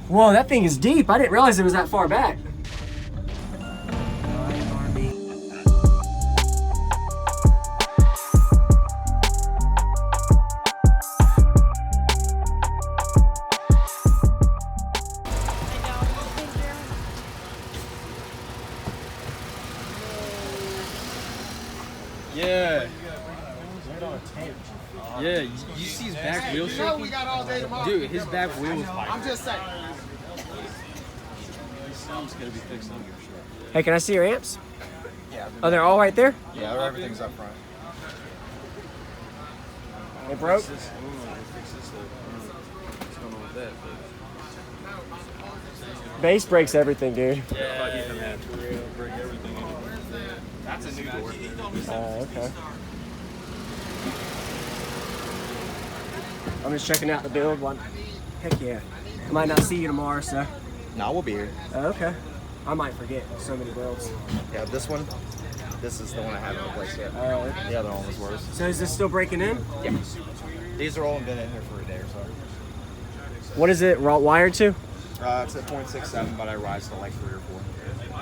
Whoa, that thing is deep. I didn't realize it was that far back. Yeah. Yeah, you see his back wheel shaking? Dude, his back wheel was fire. I'm just saying. This sound's gonna be fixed up for sure. Hey, can I see your amps? Yeah. Oh, they're all right there? Yeah, everything's up front. They broke? What's going on with that? Bass breaks everything, dude. Yeah, break everything. That's a new door. Okay. I'm just checking out the build one. Heck yeah. I might not see you tomorrow, so. No, we'll be here. Okay. I might forget so many builds. Yeah, this is the one I haven't replaced yet. The other one was worse. So is this still breaking in? Yeah. These are all been in here for a day or so. What is it wired to? It's at 0.67, but I rise to like 3 or 4.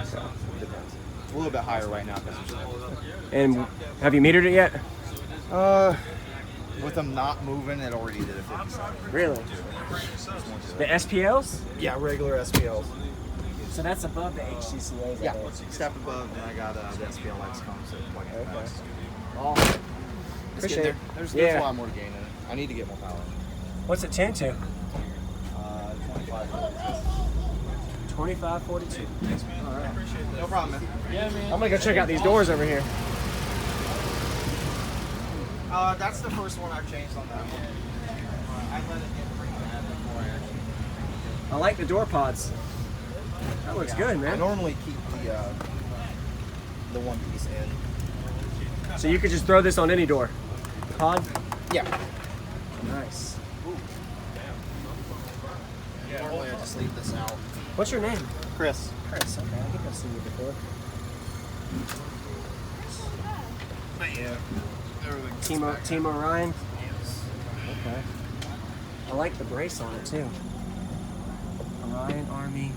So, it depends. It's a little bit higher right now because there's snow. And have you metered it yet? With them not moving, it already did a 57. Really? The SPLs? Yeah, regular SPLs. So that's above the HCCAs. Yeah, step above, and I got the SPLX comps that plug in back. Oh, appreciate it. There's a lot more to gain in it. I need to get more power. What's it tuned to? 25. 2542. All right. No problem, man. Yeah, man. I'm gonna go check out these doors over here. That's the first one I've changed on that one. I let it get pretty bad before I actually. I like the door pods. That looks good, I man. normally keep the one piece in. So you could just throw this on any door. Pod? Yeah. Nice. Normally I just leave this out. What's your name? Chris. Chris. Okay, I think I've seen you before. Yeah. Team Orion? Okay. I like the brace on it too. Orion Army.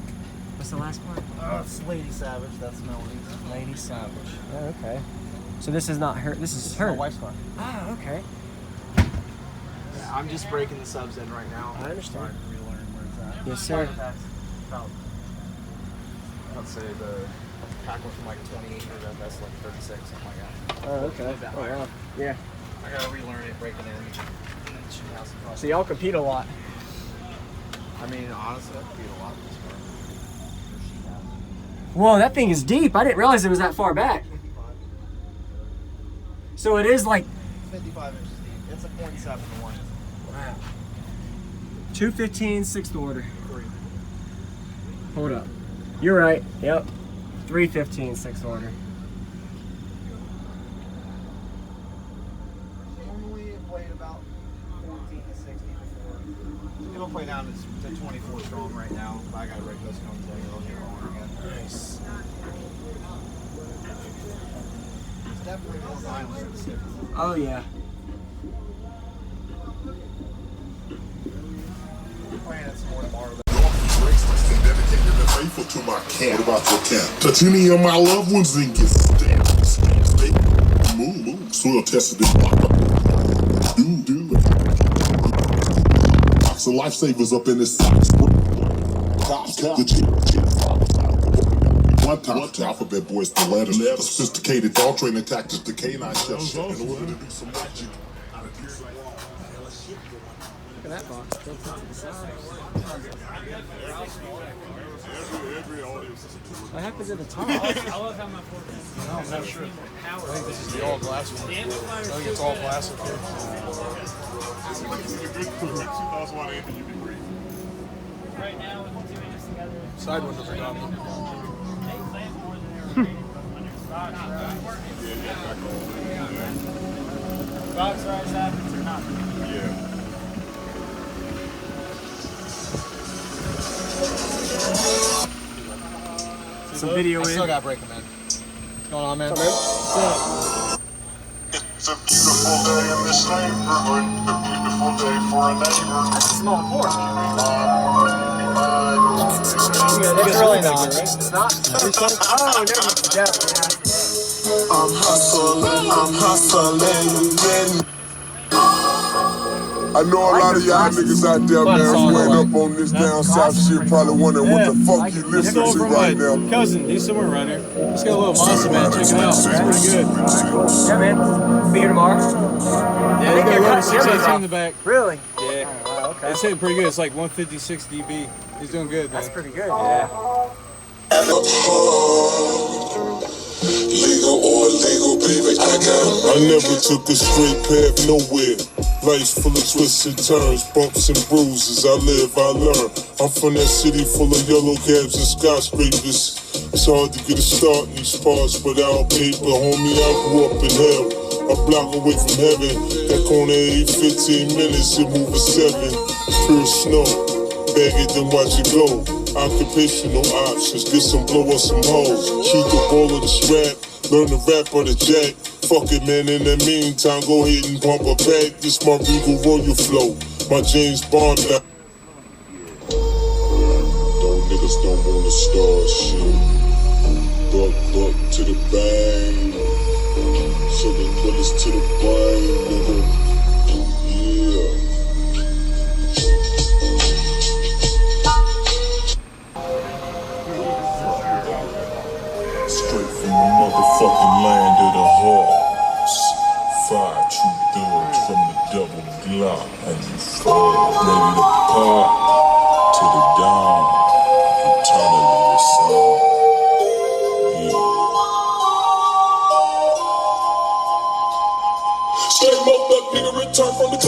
What's the last part? It's Lady Savage. That's Melody's. Lady Savage. Oh, okay. So this is not her. This is her. My wife's car. Ah, okay. Yeah, I'm just breaking the subs in right now. I understand. Relearn where it's at. Yes, sir. I'd say the pack went from like 28 or that's like 36, something like that. Oh, okay. Oh, wow. Yeah. I gotta relearn it, break it in. So y'all compete a lot. I mean, honestly, I compete a lot with this car. Whoa, that thing is deep. I didn't realize it was that far back. So it is like 55 inches deep. It's a 0.71. wow. 215 sixth order. 3. Hold up. You're right. Yep. 315 sixth order. Normally it played about 14 to 60 before. It'll play down to 24 strong right now. I gotta break those cones in. It'll get longer again. Nice. It's definitely more violent than stick. Oh yeah. We're playing it some more tomorrow. Faithful to my cat. What about your cat? Touch any of my loved ones and get stabbed. Stay. Move. Soil tested it. Do. Box of lifesavers up in this socks. Cops. The one time the alphabet boys the letters. Sophisticated dog training tactics. The canine chef in order to do some magic. Look at that box. Built into the side. What happened to the top? I love how my fork is. I'm not sure. I think this is the all glass one. I think it's all glass up here. Right now, with the 2 inches together, Side windows are gone. they plant more than they were made when they're stock, right? Box rise happens or not. Yeah. Some video I still in. gotta break them in. What's going on, man? It's a beautiful day in this neighborhood. A beautiful day for a neighbor. That's a small port. It's really not. It's not. Oh, no, definitely. I'm hustling. I know a lot of y'all niggas out there, man, waiting up on this down south shit, probably wondering what the fuck you listening to right now. Cousin, he's somewhere around here. Let's get a little monster, man. Check it out. It's pretty good. Yeah, man. Be here tomorrow. Yeah, he's got a level 618 in the back. Really? Yeah. Oh, okay. It's hitting pretty good. It's like 156 dB. He's doing good, man. That's pretty good. Yeah. Legal or illegal, baby, I never took a straight path nowhere. Life's full of twists and turns, bumps and bruises. I live, I learn. I'm from that city full of yellow cabs and skyscrapers. It's hard to get a start in these parts without paper. Homie, I grew up in hell, a block away from heaven. That corner ain't 15 minutes, it move at 7. Pure snow, bag it, then watch it go. Occupational options, get some blow or some hoes. Keep the ball of the strap, learn the rap or the jack. Fuck it, man, in the meantime, go ahead and pump a pack. This my Regal Royal flow, my James Bond now. Don't niggas don't wanna start shit. Buck to the bang. Sending bullets to the brain, nigga. Yeah. Straight from the motherfucking land of the horse. 5 true thugs from the double Glock. And you fall ready to pop to the dawn. Eternally the song. Yeah. Straight motherfucker nigga return from the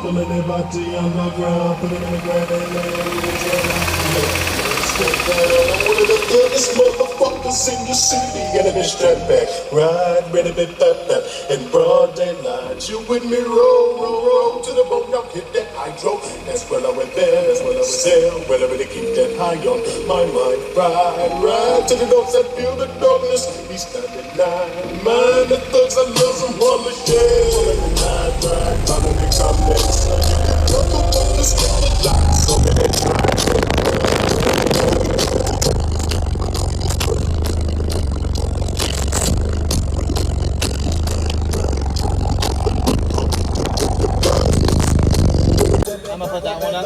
pulling their body on the ground, pulling in the ground and laying I'm one of the goodest motherfuckers in your city. Get a strap back, ride, ready to tap that. In broad daylight, you with me, roll to the bone, now hit that hydro. That's when I went there, that's when I was there. Well, I really keep that high on my mind. Ride to the dogs that feel the darkness. He's standing line, mind the thugs, I love some holy shit. Ride, follow the comments. Motherfuckers got the lights on the I'm gonna put that one up.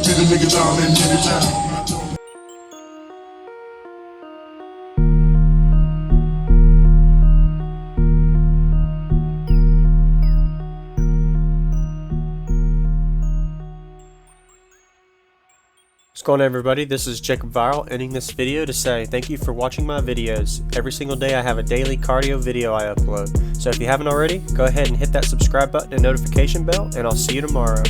Get a nigga down and get it down. What's going on, everybody? This is Jacob Viral, ending this video to say thank you for watching my videos. Every single day I have a daily cardio video I upload. So if you haven't already, go ahead and hit that subscribe button and notification bell, and I'll see you tomorrow.